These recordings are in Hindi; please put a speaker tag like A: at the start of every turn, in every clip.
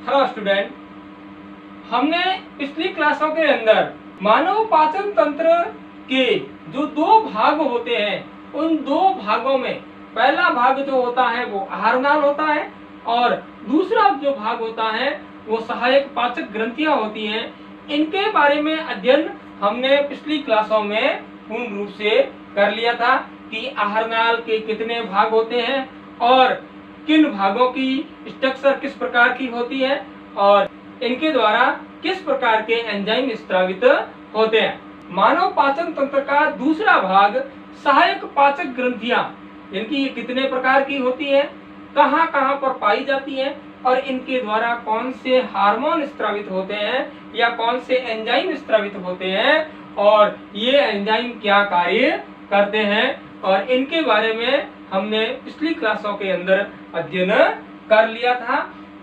A: हेलो स्टूडेंट, हमने पिछली क्लासों के अंदर मानव पाचन तंत्र के जो दो भाग होते हैं उन दो भागों में पहला भाग जो होता है वो आहार नाल होता है और दूसरा जो भाग होता है वो सहायक पाचक ग्रंथियां होती हैं। इनके बारे में अध्ययन हमने पिछली क्लासों में पूर्ण रूप से कर लिया था कि आहार नाल के कितने भाग होते हैं और किन भागों की स्ट्रक्चर किस प्रकार की होती है और इनके द्वारा किस प्रकार के एंजाइम स्रावित होते हैं। मानव पाचन तंत्र का दूसरा भाग सहायक पाचक ग्रंथियां, इनकी कितने प्रकार की होती है, कहां कहां पर पाई जाती हैं और इनके द्वारा कौन से हार्मोन स्रावित होते हैं या कौन से एंजाइम स्रावित होते हैं और ये एंजाइम क्या कार्य करते हैं और इनके बारे में हमने पिछली क्लासों के अंदर अध्ययन कर लिया था।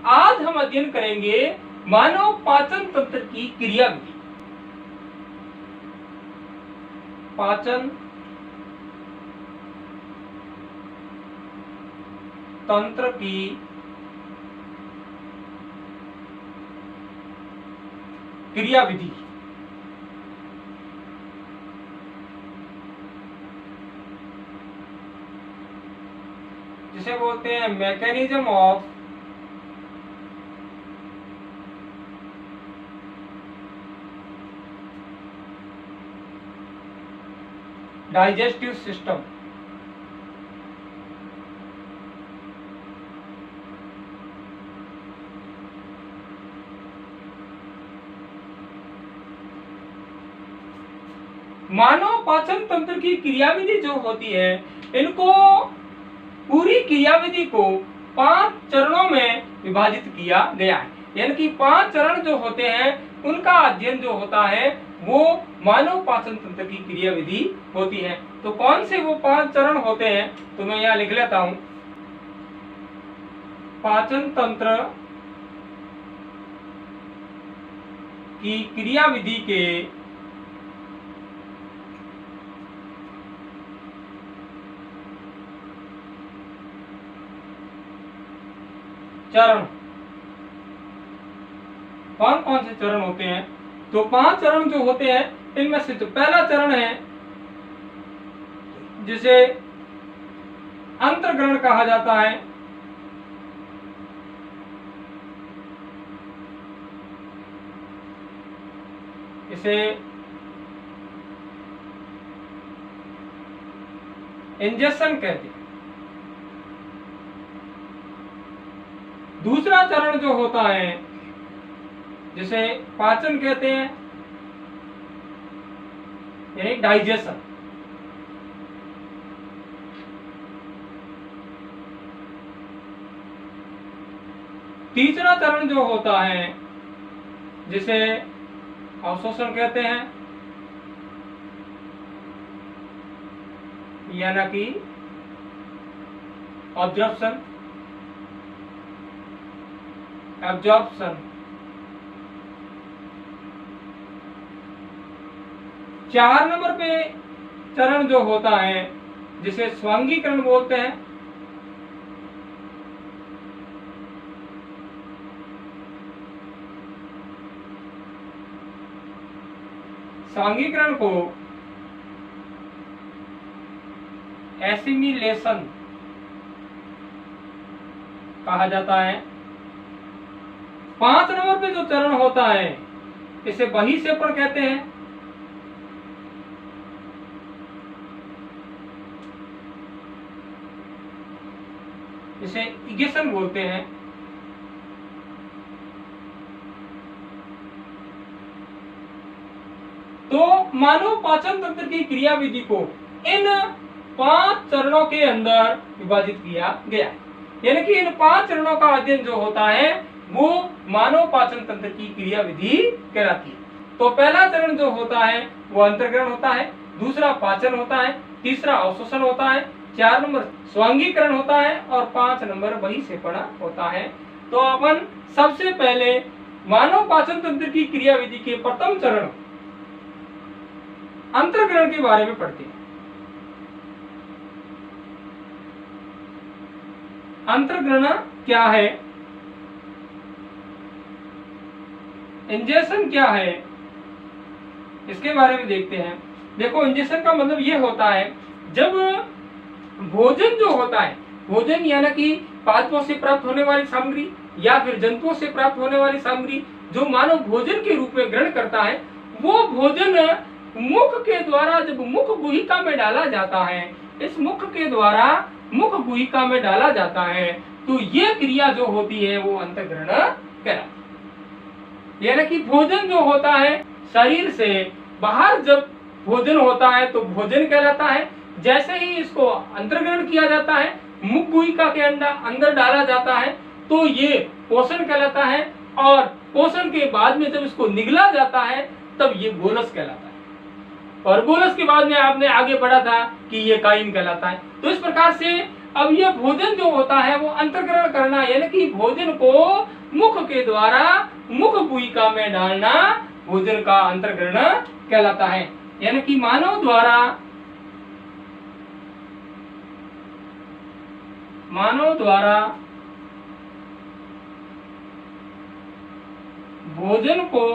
A: आज हम अध्ययन करेंगे मानव पाचन तंत्र की क्रियाविधि। पाचन तंत्र की क्रियाविधि। जिसे बोलते हैं मैकेनिज्म ऑफ डाइजेस्टिव सिस्टम। मानव पाचन तंत्र की क्रियाविधि जो होती है, इनको पूरी क्रियाविधि को 5 चरणों में विभाजित किया गया है। यानी कि 5 चरण जो होते हैं उनका अध्ययन जो होता है वो मानव पाचन तंत्र की क्रियाविधि होती है। तो कौन से वो 5 चरण होते हैं तो मैं यहाँ लिख लेता हूं। पाचन तंत्र की क्रियाविधि के चरण। कौन कौन से चरण होते हैं? तो 5 चरण जो होते हैं इनमें से जो पहला चरण है जिसे अंतर्ग्रहण कहा जाता है, इसे इंजेक्शन कहते हैं। दूसरा चरण जो होता है जिसे पाचन कहते हैं, यानी डाइजेशन। तीसरा चरण जो होता है जिसे अवशोषण कहते हैं, यानी कि ऑब्जॉर्प्शन। एब्जॉर्प्शन। 4 नंबर पे चरण जो होता है जिसे स्वांगीकरण बोलते हैं। स्वांगीकरण को एसिमिलेशन कहा जाता है। 5 नंबर पे जो चरण होता है इसे बहिक्षेपण कहते हैं। इसे इगेशन बोलते हैं। तो मानव पाचन तंत्र की क्रियाविधि को इन 5 चरणों के अंदर विभाजित किया गया। यानी कि इन 5 चरणों का अध्ययन जो होता है वो मानव पाचन तंत्र की क्रियाविधि कहलाती है। तो पहला चरण जो होता है वो अंतर्ग्रहण होता है, दूसरा पाचन होता है, तीसरा अवशोषण होता है, 4 नंबर स्वांगीकरण होता है और 5 नंबर बहिक्षेपण होता है। तो अपन सबसे पहले मानव पाचन तंत्र की क्रियाविधि के प्रथम चरण अंतर्ग्रहण के बारे में पढ़ते हैं। अंतर्ग्रहण क्या है? इंजेक्शन क्या है इसके बारे में देखते हैं। देखो, इंजेक्शन का मतलब ये होता है जब भोजन जो होता है, भोजन यानी कि पादपों से प्राप्त होने वाली सामग्री या फिर जंतुओं से प्राप्त होने वाली सामग्री जो मानव भोजन के रूप में ग्रहण करता है, वो भोजन मुख के द्वारा जब मुख गुहिका में डाला जाता है, इस मुख के द्वारा मुख गुहिका में डाला जाता है, तो ये क्रिया जो होती है वो अंतःग्रहण कहलाती है। यानी कि भोजन जो होता है शरीर से बाहर जब भोजन होता है तो भोजन कहलाता है। जैसे ही इसको अंतर्ग्रहण किया जाता है, मुख गुहिका के अंदर डाला जाता है, तो ये पोषण कहलाता है। और पोषण के बाद में जब इसको निगला जाता है तब ये बोलस कहलाता है। और बोलस के बाद में आपने आगे बढ़ा था कि ये काइन कहलाता है। तो इस प्रकार से अब ये भोजन जो होता है वो अंतर्ग्रहण करना, यानी कि भोजन को मुख के द्वारा मुख गुहिका में डालना भोजन का अंतर्ग्रहण कहलाता है। यानी कि मानव द्वारा भोजन को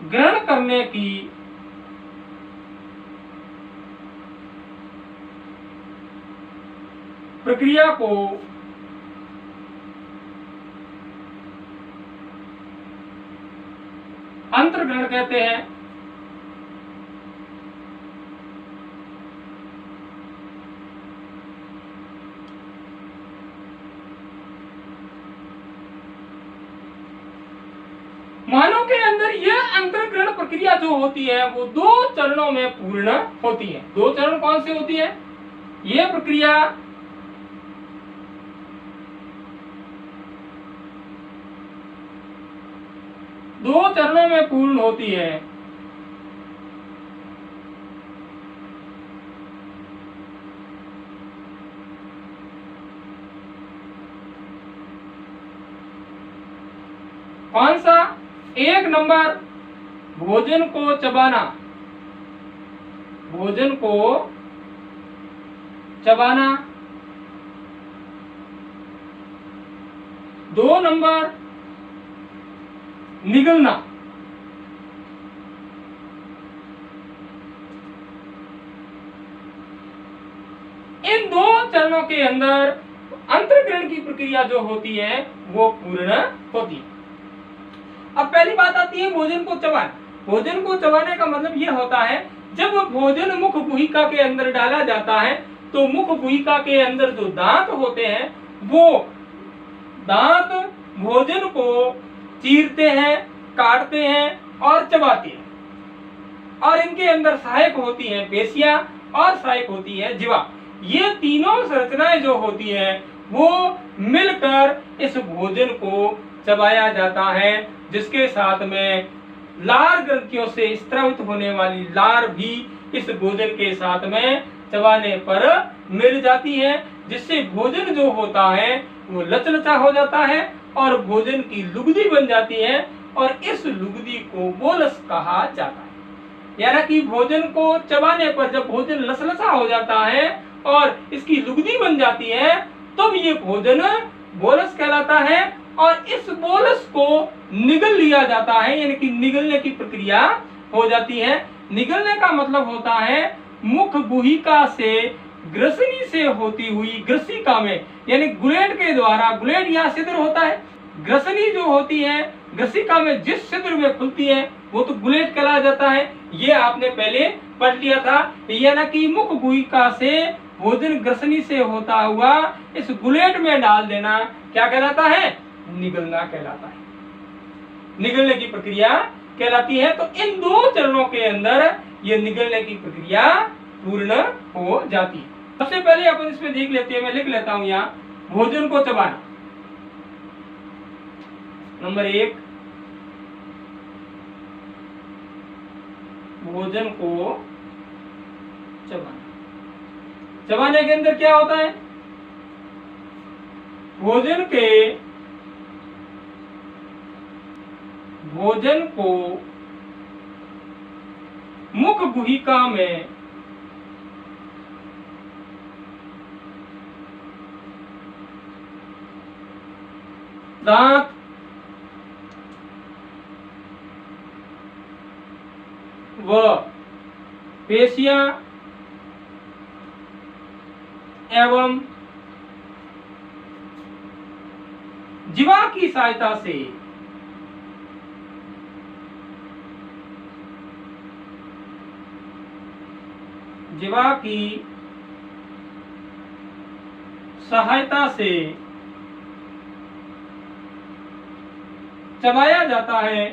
A: ग्रहण करने की प्रक्रिया को अंतर्ग्रहण कहते हैं। मानव के अंदर यह अंतर्ग्रहण प्रक्रिया जो होती है वो 2 चरणों में पूर्ण होती है। 2 चरण कौन से होती है? यह प्रक्रिया दो चरणों में पूर्ण होती है। कौन सा? 1 नंबर भोजन को चबाना, भोजन को चबाना। 2 नंबर निगलना। इन 2 चरणों के अंदर अंतर्ग्रहण की प्रक्रिया जो होती है वो पूर्ण होती है। अब पहली बात आती है भोजन को चबाना। भोजन को चबाने का मतलब यह होता है जब भोजन मुख गुहिका के अंदर डाला जाता है तो मुख गुहिका के अंदर जो दांत होते हैं वो दांत भोजन को चीरते हैं, काटते हैं और चबाते हैं। और इनके अंदर सहायक होती हैं पेशियां और सहायक होती है जीवा। ये तीनों संरचनाएं जो होती हैं वो मिलकर इस भोजन को चबाया जाता है, जिसके साथ में लार ग्रंथियों से स्रावित होने वाली लार भी इस भोजन के साथ में चबाने पर मिल जाती है, जिससे भोजन जो होता है वो लचलचा हो जाता है और भोजन की लुगदी बन जाती है और इस लुगदी को बोलस कहा जाता है। यानी कि भोजन को चबाने पर जब भोजन लसलसा हो जाता है और इसकी लुगदी बन जाती है तब ये भोजन बोलस कहलाता है। और इस बोलस को निगल लिया जाता है, यानी कि निगलने की प्रक्रिया हो जाती है। निगलने का मतलब होता है मुख गुहिका से ग्रसनी से होती हुई ग्रसिका में, यानी गुलेट के द्वारा, गुलेट यहाँ छिद्र होता है, ग्रसनी जो होती है ग्रसिका में जिस छिद्र में खुलती है वो तो गुलेट कहलाया जाता है। ये आपने पहले पढ़ लिया था। यानी कि मुख गुहिका से भोजन ग्रसनी से होता हुआ इस गुलेट में डाल देना क्या कहलाता है? निगलना कहलाता है। निगलने की प्रक्रिया कहलाती है। तो इन 2 चरणों के अंदर ये निगलने की प्रक्रिया पूर्ण हो जाती है। सबसे पहले अपन इसमें देख लेते हैं, मैं लिख लेता हूं यहाँ, भोजन को चबाना। नंबर 1, भोजन को चबाना। चबाने के अंदर क्या होता है? भोजन को मुख गुहिका में दांत व पेशियां एवं जीवा की सहायता से चबाया जाता है,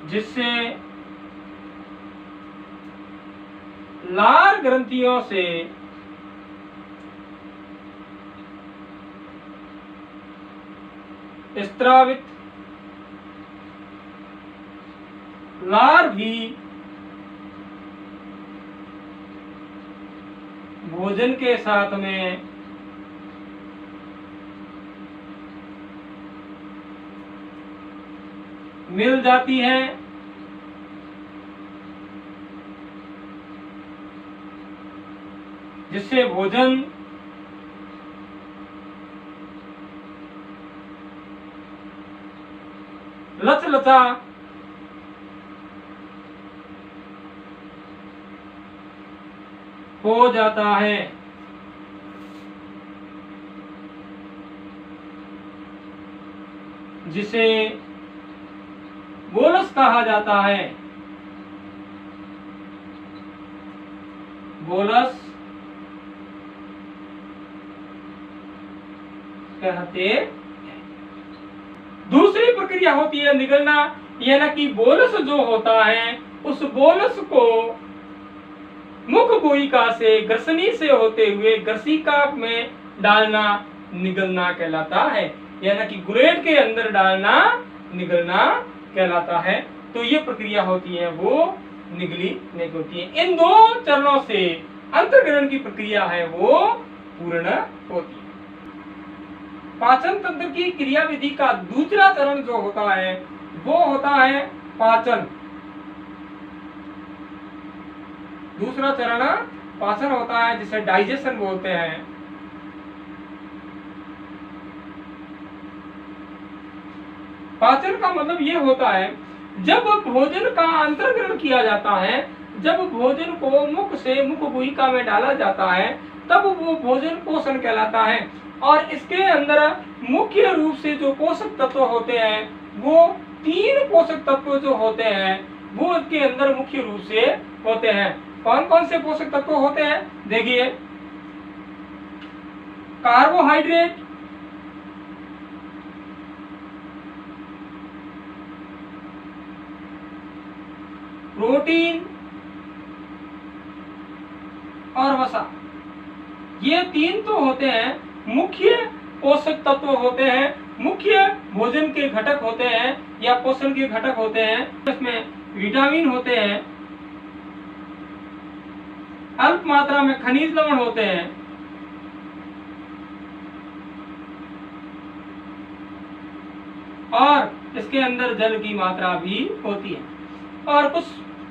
A: जिससे लार ग्रंथियों से स्त्रावित लार भी भोजन के साथ में मिल जाती है, जिससे भोजन लचलचा हो जाता है। जिसे बोलस कहा जाता है। बोलस कहते हैं। दूसरी प्रक्रिया होती है निगलना, यानी कि बोलस जो होता है उस बोलस को मुख गुहिका से ग्रसनी से होते हुए ग्रसिका में डालना निगलना कहलाता है, यानी कि गुरेद के अंदर डालना निगलना कहलाता है। तो ये प्रक्रिया होती है वो निगली नहीं होती है। इन दो चरणों से अंतर्ग्रहण की प्रक्रिया है वो पूर्ण होती है। पाचन तंत्र की क्रिया विधि का दूसरा चरण जो होता है वो होता है पाचन। दूसरा चरण पाचन होता है, जिसे डाइजेशन बोलते हैं। पाचन का मतलब ये होता है जब भोजन का अंतर्ग्रहण किया जाता है, जब भोजन को मुख से मुख गुहिका में डाला जाता है तब वो भोजन पोषण कहलाता है। और इसके अंदर मुख्य रूप से जो पोषक तत्व होते हैं वो 3 पोषक तत्व जो होते हैं वो इसके अंदर मुख्य रूप से होते हैं। कौन कौन से पोषक तत्व होते हैं देखिए, कार्बोहाइड्रेट, प्रोटीन और वसा। ये 3 तो होते हैं मुख्य पोषक तत्व होते हैं, मुख्य भोजन के घटक होते हैं या पोषण के घटक होते हैं। इसमें विटामिन होते हैं, अल्प मात्रा में खनिज लवण होते हैं और इसके अंदर जल की मात्रा भी होती है और कुछ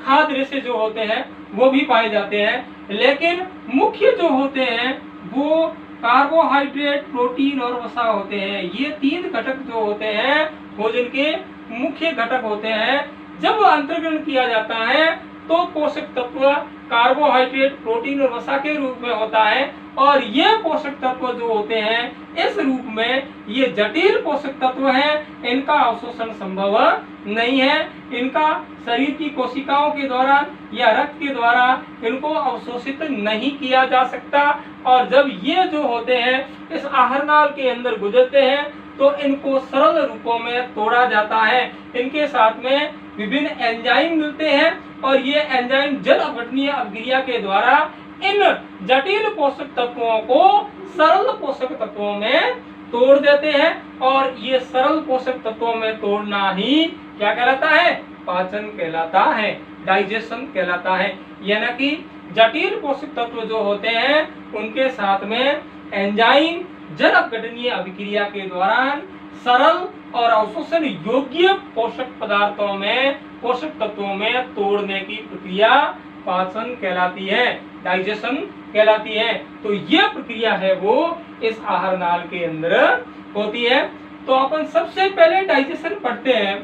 A: खाद्य रेशे जो होते हैं वो भी पाए जाते हैं। लेकिन मुख्य जो होते हैं वो कार्बोहाइड्रेट, प्रोटीन और वसा होते हैं। ये 3 घटक जो होते हैं भोजन के मुख्य घटक होते हैं। जब अंतर्ग्रहण किया जाता है तो पोषक तत्व कार्बोहाइड्रेट, प्रोटीन और वसा के रूप में होता है और ये पोषक तत्व जो होते हैं इस रूप में ये जटिल पोषक तत्व हैं, इनका अवशोषण संभव नहीं है। इनका शरीर की कोशिकाओं के द्वारा या रक्त के द्वारा इनको अवशोषित नहीं किया जा सकता और जब ये जो होते हैं इस आहार नाल के अंदर गुजरते हैं तो इनको सरल रूपों में तोड़ा जाता है। इनके साथ में विभिन्न एंजाइम मिलते हैं और ये एंजाइम जल अपघटनीय अभिक्रिया के द्वारा इन जटिल पोषक तत्वों को सरल पोषक तत्वों में तोड़ देते हैं और ये सरल पोषक तत्वों में तोड़ना ही क्या कहलाता है? पाचन कहलाता है, डाइजेशन कहलाता है। यानी कि जटिल पोषक तत्व जो होते हैं उनके साथ में एंजाइम जल अपघटनीय अभिक्रिया के दौरान सरल और अवशोषण योग्य पोषक पदार्थों में, पोषक तत्वों में तोड़ने की प्रक्रिया पाचन कहलाती है। डाइजेशन कहलाती है। तो यह प्रक्रिया है वो इस आहार नाल के अंदर होती है। तो अपन सबसे पहले डाइजेशन पढ़ते हैं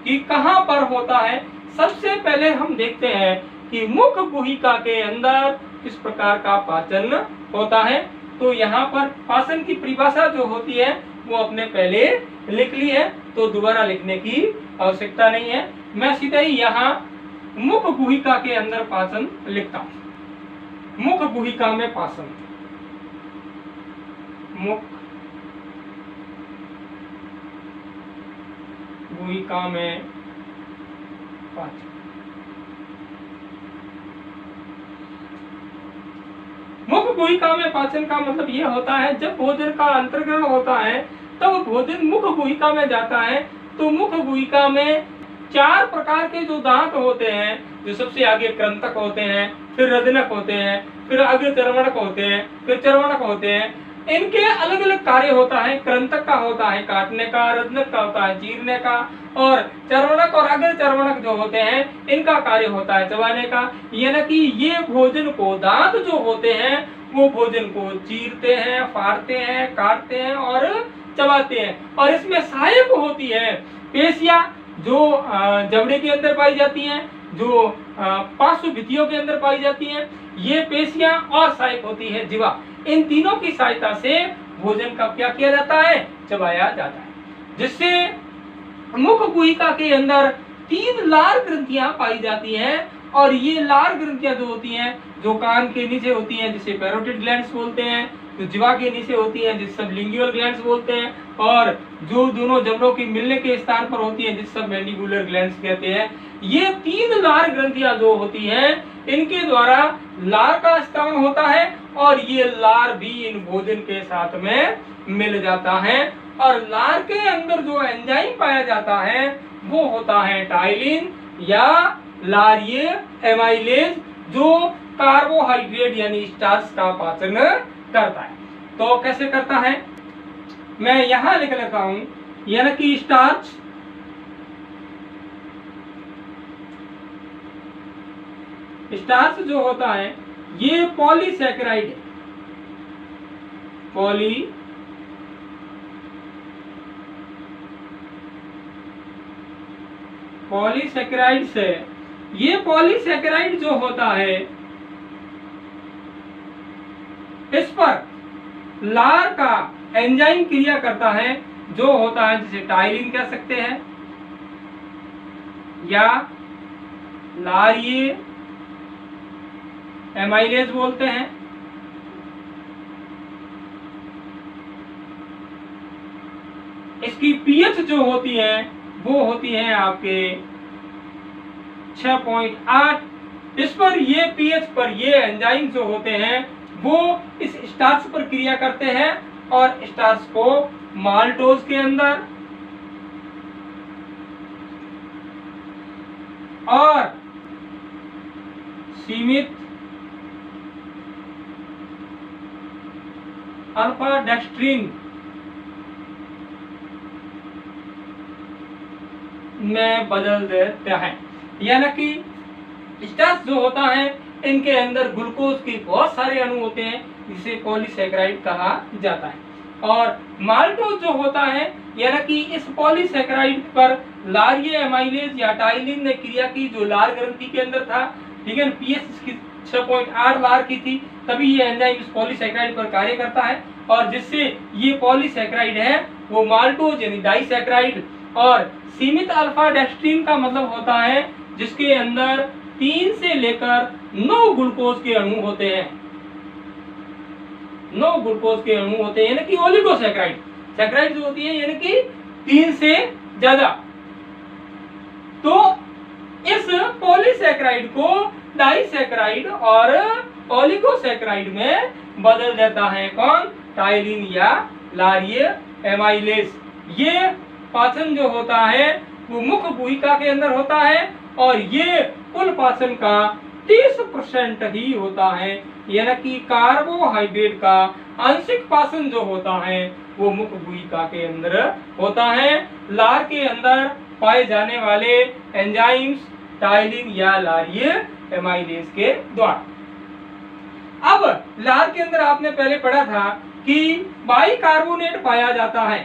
A: कि कहां पर होता है। सबसे पहले हम देखते हैं कि मुख गुहिका के अंदर किस प्रकार का पाचन होता है। तो यहाँ पर पाचन की परिभाषा जो होती है वो अपने पहले लिख ली है, तो दोबारा लिखने की आवश्यकता नहीं है। मैं सीधे ही यहाँ मुख गुहिका के अंदर पाचन लिखता हूं। मुख गुहिका में पाचन, मुख गुहिका में पाचन। मुख गुहिका में पाचन का मतलब यह होता है जब भोजन का अंतर्ग्रहण होता है तब भोजन मुख गुहिका में जाता है। तो मुख गुहिका में 4 प्रकार के जो दांत होते हैं, जो सबसे आगे कृंतक होते हैं, फिर रजनक होते हैं, फिर आगे चर्वणक होते हैं, फिर चर्वणक होते हैं। इनके अलग अलग कार्य होता है। कृंतक का होता है काटने का, रजनक का होता है चीरने का, और चर्वणक और अग्र चर्वणक जो होते हैं इनका कार्य होता है चबाने का। यानी कि ये भोजन को, दांत जो होते हैं वो भोजन को चीरते हैं, फाड़ते हैं, काटते हैं और चबाते हैं। और इसमें सहायक होती है पेशियां जो जबड़े के अंदर पाई जाती हैं, जो पार्श्व भित्तियों के अंदर पाई जाती हैं, ये पेशियां, और सहायक होती है जीवा। इन तीनों की सहायता से भोजन का क्या किया जाता है, चबाया जाता है। जिससे मुख गुहिका के अंदर 3 लार ग्रंथियां पाई जाती हैं। और ये लार ग्रंथियां जो होती हैं, जो कान के नीचे होती हैं जिसे पैरोटिड ग्लैंड्स बोलते हैं, जो जीवा के नीचे होती हैं जिसे सबलिंगुअल ग्लैंड्स बोलते हैं, और जो दोनों जबड़ों के मिलने के स्थान पर होती हैं जिसे सब मैंडिबुलर ग्लैंड्स कहते हैं। ये 3 लार ग्रंथियां जो होती हैं इनके द्वारा लार का स्त्रावन होता है, और ये लार भी इन भोजन के साथ में मिल जाता है। और लार के अंदर जो एंजाइम पाया जाता है वो होता है टाइलिन या लारीय एमाइलेज, जो कार्बोहाइड्रेट यानी स्टार्च का पाचन करता है। तो कैसे करता है, मैं यहां लिख लेता हूं, यानी कि स्टार्च जो होता है ये पॉलीसैकेराइड है। पॉलीसैकेराइड से, ये पॉलीसैकेराइड जो होता है इस पर लार का एंजाइम क्रिया करता है, जो होता है जिसे टाइलिन कह सकते हैं या लारीय एमाइलेज बोलते हैं। इसकी पीएच जो होती है वो होती है आपके 6.8। इस पर ये पीएच पर ये एंजाइम जो होते हैं वो इस स्टार्च पर क्रिया करते हैं और स्टार्च को माल्टोज के अंदर और सीमित अल्फा डेक्स्ट्रीन में बदल देता है। यानी कि स्टार्च जो होता है इनके अंदर ग्लूकोज के बहुत सारे अणु होते हैं जिसे पॉलीसैकेराइड कहा जाता है। और माल्टोज जो होता है यानी कि इस पॉलीसैकेराइड पर लारीय एमाइलेज या टाइलिन ने क्रिया की, जो लार ग्रंथि के अंदर था, ठीक है। पीएच इसकी 6.8 लार की थी, तभी ये एंजाइम इस पॉलीसैकेराइड पर कार्य करता है और जिससे ये पॉलीसैकेराइड है वो माल्टोज यानी डाइसैकेराइड। और सीमित अल्फा डेक्स्ट्रीन का मतलब होता है जिसके अंदर 3 से लेकर 9 ग्लूकोज के अणु होते हैं, 9 ग्लूकोज के अणु होते हैं, यानी कि ओलिगोसैकेराइड। सैकेराइड जो होती है यानी कि 3 से ज्यादा। तो इस पॉलीसैकेराइड को डाइसैकेराइड और ओलिगोसैकेराइड में बदल देता है कौन, टाइलिन या लारीय एमाइलेज। ये पाचन जो होता है वो मुख गुहिका के अंदर होता है और ये कुल पाचन का 30% ही होता है, यानी कि कार्बोहाइड्रेट का आंशिक पाचन जो होता है वो मुख गुहिका के अंदर होता है, लार के अंदर पाए जाने वाले एंजाइम्स टाइलिन या लारीय एमाइलेज के द्वारा। लार के अंदर आपने पहले पढ़ा था कि बाइकार्बोनेट पाया जाता है।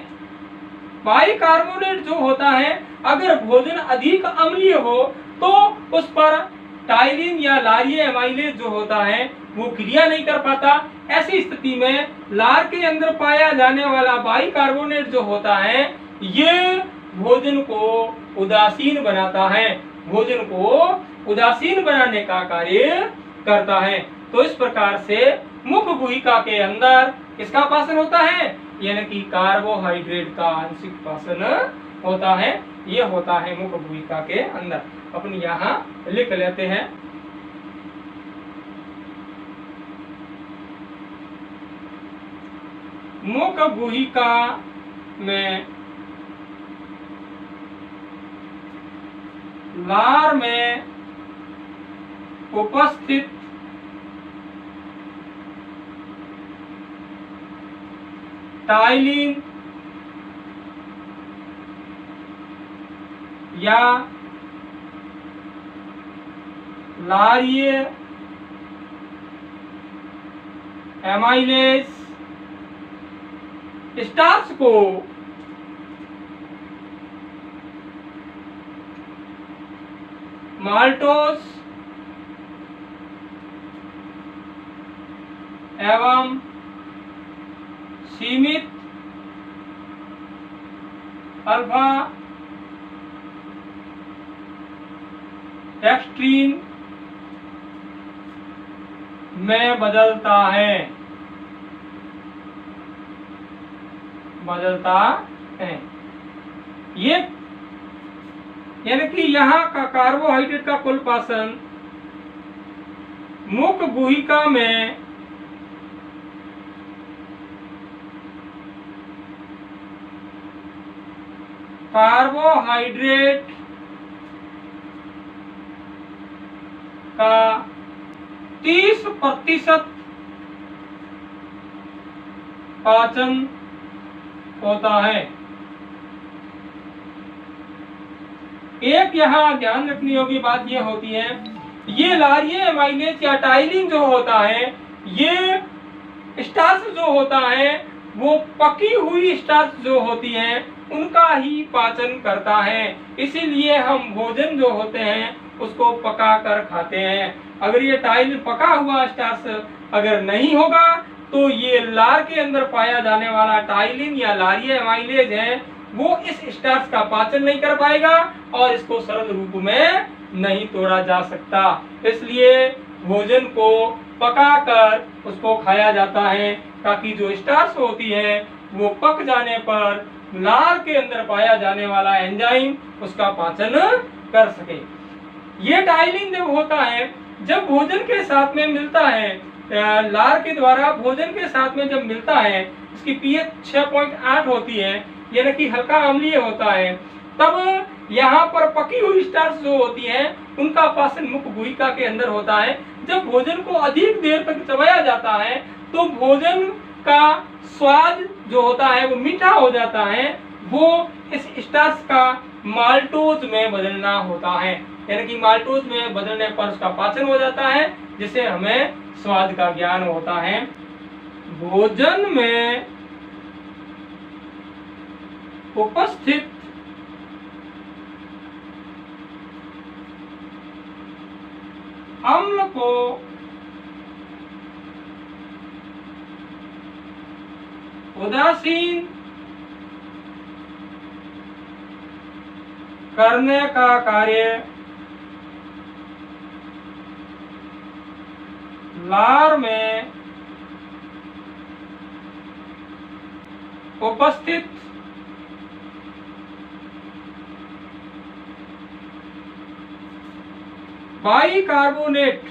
A: बाइकार्बोनेट जो होता है, अगर भोजन अधिक अम्लीय हो तो उस पर टाइलिन या लारीय एमाइलेज जो होता है वो क्रिया नहीं कर पाता। ऐसी स्थिति में लार के अंदर पाया जाने वाला बाइकार्बोनेट जो होता है ये भोजन को उदासीन बनाता है, भोजन को उदासीन बनाने का कार्य करता है। तो इस प्रकार से मुख गुहिका के अंदर किसका पाचन होता है, यानी कि कार्बोहाइड्रेट का आंशिक पाचन होता है। ये होता है मुख गुहिका के अंदर। अपन यहाँ लिख लेते हैं। मुख गुहिका में लार में उपस्थित टाइलिन या लारीय एमाइलेज स्टार्च को माल्टोज एवं सीमित अल्फा एक्सट्रीन में बदलता है, ये यानी कि यहाँ का कार्बोहाइड्रेट का कुल पाचन मुख गुहिका में कार्बोहाइड्रेट का 30% पाचन होता है। एक यहाँ ध्यान रखने योग्य बात यह होती है, ये लारीय एमाइलेज या टाइलिन जो होता है, ये स्टार्च जो होता है वो पकी हुई स्टार्च जो होती है उनका ही पाचन करता है। इसीलिए हम भोजन जो होते हैं उसको पका कर खाते हैं। अगर ये टाइलिन पका हुआ स्टार्च अगर नहीं होगा तो ये लार के अंदर पाया जाने वाला टाइलिन या लारीय एमाइलेज है वो इस स्टार्च का पाचन नहीं कर पाएगा और इसको सरल रूप में नहीं तोड़ा जा सकता। इसलिए भोजन को पकाकर उसको खाया जाता है ताकि जो स्टार्च होती है वो पक जाने पर लार के अंदर पाया जाने वाला एंजाइम उसका पाचन कर सके। ये टाइलिन जब होता है, जब भोजन के साथ में मिलता है, लार के द्वारा भोजन के साथ में जब मिलता है, इसकी पीएच 6.8 होती है, यानी कि हल्का अम्लीय होता है, तब यहाँ पर पकी हुई स्टार्च जो होती है उनका पाचन मुख गुहिका के अंदर होता है। जब भोजन को अधिक देर तक चबाया जाता है तो भोजन का स्वाद जो होता है वो मीठा हो जाता है, वो इस स्टार्च का माल्टोज में बदलना होता है, यानी कि माल्टोज में बदलने पर उसका पाचन हो जाता है जिससे हमें स्वाद का ज्ञान होता है। भोजन में उपस्थित अम्ल को उदासीन करने का कार्य लार में उपस्थित बाइकार्बोनेट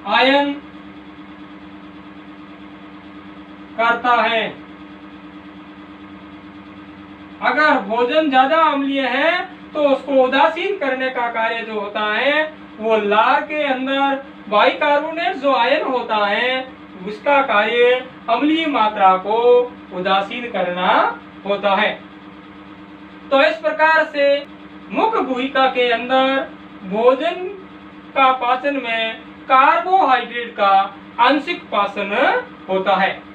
A: आयन करता है। अगर भोजन ज्यादा अम्लीय है तो उसको उदासीन करने का कार्य जो होता है वो लार के अंदर बाइकार्बोनेट जो आयन होता है उसका कार्य अम्लीय मात्रा को उदासीन करना होता है। तो इस प्रकार से मुख गुहिका के अंदर भोजन का पाचन में कार्बोहाइड्रेट का आंशिक पाचन होता है।